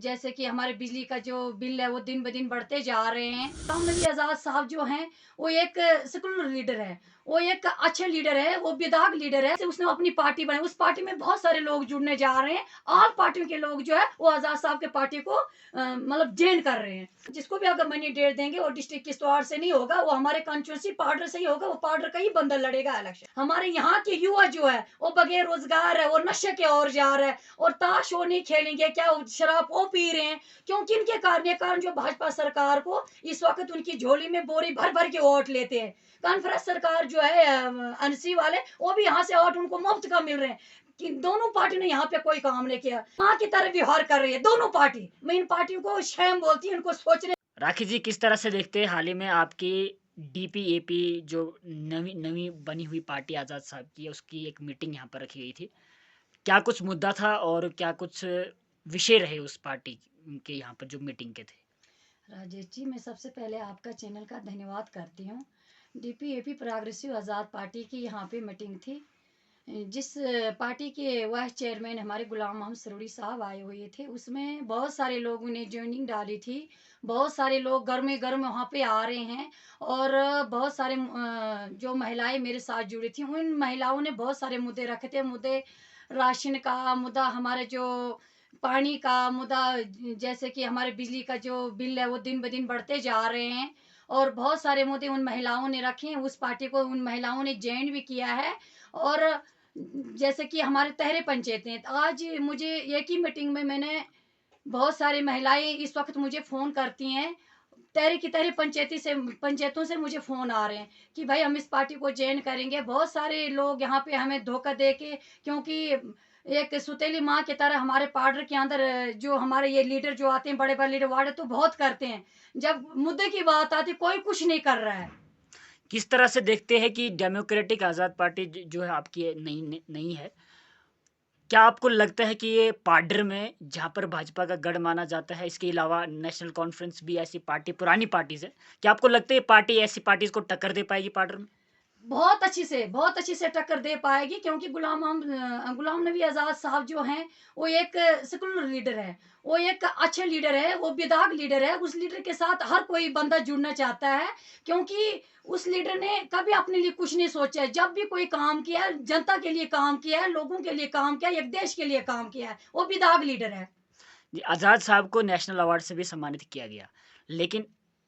जैसे कि हमारे बिजली का जो बिल है वो दिन ब दिन बढ़ते जा रहे हैं। गुलाम नबी आज़ाद साहब जो हैं वो एक सेकुलर लीडर है, वो एक अच्छे लीडर है, वो बेदाग लीडर है। उसने अपनी पार्टी बनाई, उस पार्टी में बहुत सारे लोग जुड़ने जा रहे हैं। ऑल पार्टियों के लोग जो है वो आज़ाद साहब के पार्टी को मतलब जॉइन कर रहे हैं। जिसको भी अगर मनी डेट देंगे वो डिस्ट्रिक्ट किश्तवाड़ से नहीं होगा, वो हमारे कॉन्स्टिट्यूंसी पार्डर से ही होगा, वो पार्डर का ही बंदा लड़ेगा इलेक्शन। हमारे यहाँ के युवा जो है वो बगैर रोजगार है, वो नशे के ओर जा रहा है और ताश वो नहीं खेलेंगे, क्या शराब वो पी रहे हैं। क्योंकि इनके कारण, ये कारण जो भाजपा सरकार को इस वक्त उनकी झोली में बोरी भर भर के वोट लेते हैं। कांग्रेस सरकार जो है एनसी वाले, वो भी यहाँ से वोट उनको मुफ्त का मिल रहे हैं कि दोनों पार्टी ने यहाँ पे कोई काम नहीं किया, माँ की तरह व्यवहार कर रही है दोनों पार्टी। मैं इन पार्टियों को शैम बोलती हूँ, इनको सोचने। राखी जी, किस तरह से देखते हैं हाल ही में आपकी डीपीएपी जो नवी नवी बनी हुई पार्टी आज़ाद साहब की है, उसकी एक मीटिंग यहाँ पर रखी गई थी। क्या कुछ मुद्दा था और क्या कुछ विषय रहे उस पार्टी के यहाँ पर जो मीटिंग के थे? राजेश जी, मैं सबसे पहले आपका चैनल का धन्यवाद करती हूँ। डीपीएपी प्रोग्रेसिव आज़ाद पार्टी की यहाँ पे मीटिंग थी, जिस पार्टी के वाइस चेयरमैन हमारे गुलाम मोहम्मद सरूरी साहब आए हुए थे। उसमें बहुत सारे लोगों ने ज्वाइनिंग डाली थी, बहुत सारे लोग गर्मे गर्म वहाँ पे आ रहे हैं और बहुत सारे जो महिलाएं मेरे साथ जुड़ी थी, उन महिलाओं ने बहुत सारे मुद्दे रखे थे। मुद्दे राशन का मुद्दा, हमारे जो पानी का मुद्दा, जैसे कि हमारे बिजली का जो बिल है वो दिन ब दिन बढ़ते जा रहे हैं और बहुत सारे मुद्दे उन महिलाओं ने रखे हैं। उस पार्टी को उन महिलाओं ने जॉइन भी किया है। और जैसे कि हमारे तहरे पंचायतें, तो आज मुझे एक ही मीटिंग में मैंने बहुत सारी महिलाएं इस वक्त मुझे फ़ोन करती हैं, तहरे की तहरे पंचायतों से मुझे फ़ोन आ रहे हैं कि भाई हम इस पार्टी को जॉइन करेंगे। बहुत सारे लोग यहाँ पे हमें धोखा दे के, क्योंकि एक सुतीली माँ की तरह हमारे पार्डर के अंदर जो हमारे ये लीडर जो आते हैं, बड़े बड़े लीडर वाड़े तो बहुत करते हैं, जब मुद्दे की बात आती कोई कुछ नहीं कर रहा है। किस तरह से देखते हैं कि डेमोक्रेटिक आज़ाद पार्टी जो है आपकी नहीं नहीं है, क्या आपको लगता है कि ये पाड्र में जहाँ पर भाजपा का गढ़ माना जाता है, इसके अलावा नेशनल कॉन्फ्रेंस भी ऐसी पार्टी पुरानी पार्टीज है, क्या आपको लगता है ये पार्टी ऐसी पार्टीज को टक्कर दे पाएगी पाड्र में? बहुत अच्छी से टक्कर दे पाएगी, क्योंकि गुलाम नबी आज़ाद साहब जो हैं वो एक सेकुलर लीडर है, वो एक अच्छे लीडर है, वो बेदाग लीडर है। उस लीडर के साथ हर कोई बंदा जुड़ना चाहता है, क्योंकि उस लीडर ने कभी अपने लिए कुछ नहीं सोचा है। जब भी कोई काम किया है, जनता के लिए काम किया है, लोगों के लिए काम किया है, एक देश के लिए काम किया है, वो बेदाग लीडर है। जी, आज़ाद साहब को नेशनल अवार्ड से भी सम्मानित किया गया, लेकिन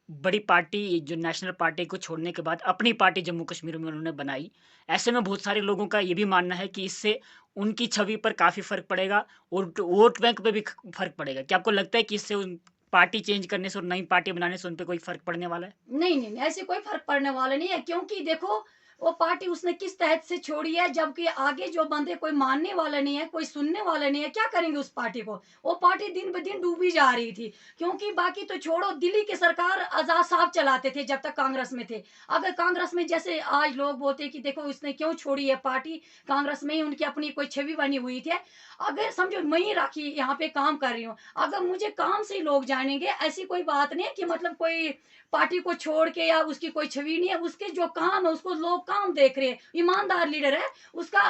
बड़ी पार्टी जो नेशनल पार्टी को छोड़ने के बाद अपनी पार्टी जम्मू कश्मीर में उन्होंने बनाई। ऐसे में बहुत सारे लोगों का ये भी मानना है कि इससे उनकी छवि पर काफ़ी फ़र्क पड़ेगा और वोट बैंक पे भी फ़र्क पड़ेगा। क्या आपको लगता है कि इससे उन पार्टी चेंज करने से और नई पार्टी बनाने से उन पे कोई फ़र्क पड़ने वाला है? नहीं, नहीं, नहीं, ऐसे कोई फ़र्क पड़ने वाला नहीं है, क्योंकि देखो वो पार्टी उसने किस तहत से छोड़ी है, जबकि आगे जो बंदे कोई मानने वाला नहीं है, कोई सुनने वाला नहीं है, क्या करेंगे उस पार्टी को? वो पार्टी दिन-ब-दिन डूबी जा रही थी, क्योंकि बाकी तो छोड़ो, दिल्ली की सरकार आज़ाद साहब चलाते थे जब तक कांग्रेस में थे। अगर कांग्रेस में, जैसे आज लोग बोलते हैं कि देखो उसने क्यों छोड़ी है पार्टी, कांग्रेस में ही उनकी अपनी कोई छवि बनी हुई थी। अगर समझो मैं ही राखी यहाँ पे काम कर रही हूँ, अगर मुझे काम से ही लोग जानेंगे, ऐसी कोई बात नहीं है कि मतलब कोई पार्टी को छोड़ के या उसकी कोई छवि नहीं है, उसके जो काम है उसको लोग काम देख रहे हैं, ईमानदार लीडर है उसका।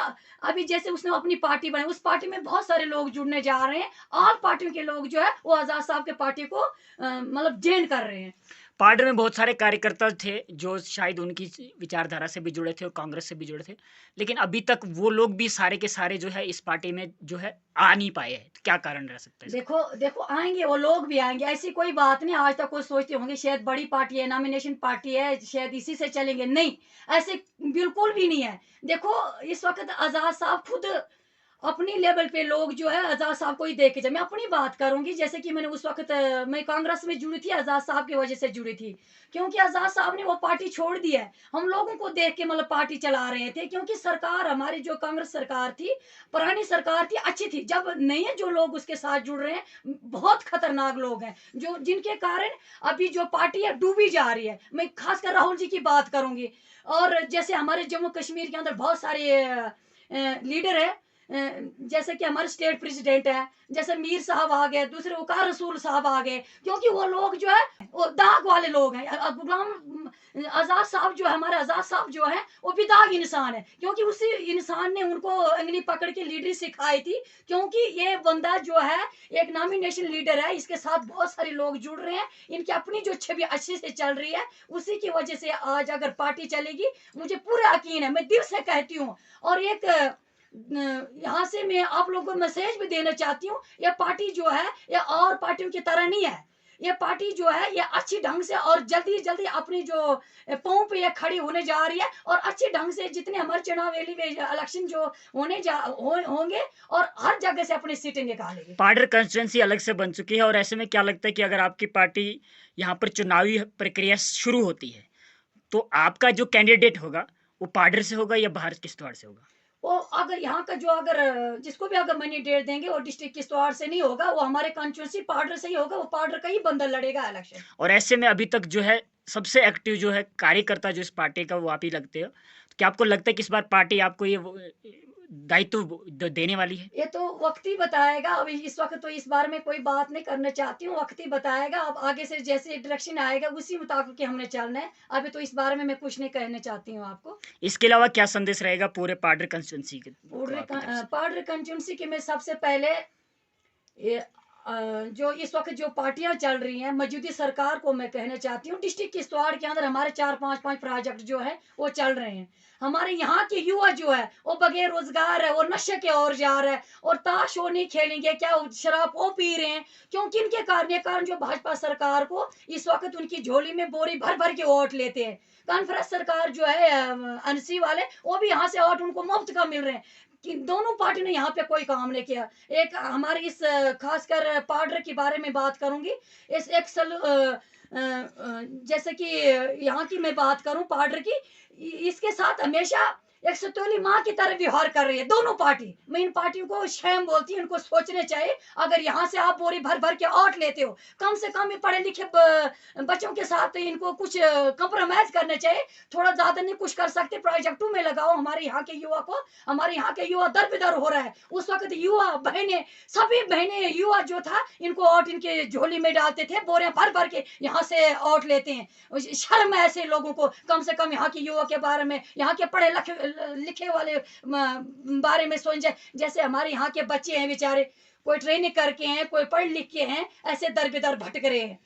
अभी जैसे उसने अपनी पार्टी बनाई, उस पार्टी में बहुत सारे लोग जुड़ने जा रहे हैं, ऑल पार्टियों के लोग जो है वो आज़ाद साहब के पार्टी को मतलब जॉइन कर रहे हैं। पार्टी में बहुत सारे कार्यकर्ता थे जो शायद उनकी विचारधारा से भी जुड़े थे और कांग्रेस से भी जुड़े थे, लेकिन अभी तक वो लोग भी सारे के सारे जो है इस पार्टी में जो है आ नहीं पाए हैं। तो क्या कारण रह सकता है इसका? देखो देखो आएंगे, वो लोग भी आएंगे, ऐसी कोई बात नहीं। आज तक कोई सोचते होंगे शायद बड़ी पार्टी है, नॉमिनेशन पार्टी है, शायद इसी से चलेंगे, नहीं, ऐसे बिल्कुल भी नहीं है। देखो इस वक्त आज़ाद साहब खुद अपनी लेवल पे लोग जो है आज़ाद साहब को ही देख के मैं अपनी बात करूँगी। जैसे कि मैंने उस वक़्त मैं कांग्रेस में जुड़ी थी, आज़ाद साहब की वज़ह से जुड़ी थी, क्योंकि आज़ाद साहब ने वो पार्टी छोड़ दी है। हम लोगों को देख के मतलब पार्टी चला रहे थे, क्योंकि सरकार हमारी जो कांग्रेस सरकार थी, पुरानी सरकार थी, अच्छी थी। जब नए जो लोग उसके साथ जुड़ रहे हैं, बहुत खतरनाक लोग हैं, जो जिनके कारण अभी जो पार्टी है डूबी जा रही है। मैं खासकर राहुल जी की बात करूँगी। और जैसे हमारे जम्मू कश्मीर के अंदर बहुत सारे लीडर हैं, जैसे कि हमारे स्टेट प्रेसिडेंट है, जैसे मीर साहब आ गए, दूसरे वकार रसूल साहब आ गए, क्योंकि वो लोग जो है वो दाग वाले लोग हैं। गुलाम आज़ाद साहब जो है, हमारे आज़ाद साहब जो है वो भी दाग इंसान है, क्योंकि उसी इंसान ने उनको अंगली पकड़ के लीडरी सिखाई थी। क्योंकि ये बंदा जो है एक नॉमिनेशन लीडर है, इसके साथ बहुत सारे लोग जुड़ रहे हैं, इनकी अपनी जो छवि अच्छे से चल रही है, उसी की वजह से आज अगर पार्टी चलेगी, मुझे पूरा यकीन है, मैं दिल से कहती हूँ। और एक यहाँ से मैं आप लोगों को मैसेज भी देना चाहती हूँ, ये पार्टी जो है ये और पार्टियों की तरह नहीं है। ये पार्टी जो है ये अच्छी ढंग से और जल्दी जल्दी अपनी जो पाँव पे ये खड़ी होने जा रही है, और अच्छे ढंग से जितने हमारे चुनाव रैली में इलेक्शन जो होंगे, और हर जगह से अपनी सीटें निकालेंगे। पाडर कंस्टिट्यूंसी अलग से बन चुकी है, और ऐसे में क्या लगता है कि अगर आपकी पार्टी यहाँ पर चुनावी प्रक्रिया शुरू होती है, तो आपका जो कैंडिडेट होगा वो पाडर से होगा या बाहर किश्तवाड़ से होगा? वो अगर यहाँ का जो अगर जिसको भी अगर मनी डेट देंगे, वो डिस्ट्रिक्ट किश्तवाड़ से नहीं होगा, वो हमारे कंस्टिट्यूंसी पार्डर से ही होगा, वो पार्डर का ही बंदा लड़ेगा इलेक्शन। और ऐसे में अभी तक जो है सबसे एक्टिव जो है कार्यकर्ता जो इस पार्टी का वो आप ही लगते हो, तो क्या आपको लगता है कि इस बार पार्टी आपको ये दायित्व देने वाली है? ये तो वक्त ही बताएगा। अभी इस वक्त तो इस बारे में कोई बात नहीं करना चाहती हूँ, वक्त ही बताएगा। अब आगे से जैसे डायरेक्शन आएगा उसी मुताबिक के हमने चलना है। अभी तो इस बारे में मैं कुछ नहीं कहना चाहती हूँ आपको। इसके अलावा क्या संदेश रहेगा पूरे पाडर कंस्टिट्यूंसी के को पूरे आपकी तरफ से? पार्डर कंस्टिट्यूंसी के में सबसे पहले ये जो इस वक्त जो पार्टियां चल रही हैं, मौजूदा सरकार को मैं कहना चाहती हूँ, डिस्ट्रिक्ट किश्तवाड़ के अंदर हमारे 4-5 प्रोजेक्ट जो है वो चल रहे हैं। हमारे यहाँ के युवा जो है वो बगैर रोजगार है, वो नशे के ओर जा रहा है, और ताश वो नहीं खेलेंगे, क्या शराब वो पी रहे हैं, क्योंकि इनके कारण जो भाजपा सरकार को इस वक्त उनकी झोली में बोरी भर भर के वोट लेते हैं। कांग्रेस सरकार जो है अनसी वाले, वो भी यहाँ से वोट उनको मुफ्त का मिल रहे हैं, कि दोनों पार्टी ने यहाँ पे कोई काम नहीं किया। एक हमारे इस खासकर पाउडर के बारे में बात करूंगी। इस एक जैसे कि यहाँ की मैं बात करूं पाउडर की, इसके साथ हमेशा एक सतोली माँ की तरह व्यवहार कर रही है दोनों पार्टी। मैं इन पार्टियों को शैम बोलती हूँ, इनको सोचने चाहिए। अगर यहाँ से आप बोरी भर भर के ओट लेते हो, कम से कम ये पढ़े लिखे बच्चों के साथ इनको कुछ कंप्रोमाइज करना चाहिए। थोड़ा ज्यादा नहीं कुछ कर सकते, प्रोजेक्टों में लगाओ हमारे यहाँ के युवा को। हमारे यहाँ के युवा दर बेदर हो रहा है। उस वक्त युवा बहने, सभी बहने युवा जो था, इनको ओट इनके झोली में डालते थे, बोरे भर भर के यहाँ से ओट लेते हैं। शर्म है ऐसे लोगों को। कम से कम यहाँ के युवा के बारे में, यहाँ के पढ़े लिखे वाले बारे में सोचे। जैसे हमारे यहाँ के बच्चे हैं बेचारे, कोई ट्रेनिंग करके हैं, कोई पढ़ लिख के हैं, ऐसे दर बेदर भटक रहे हैं।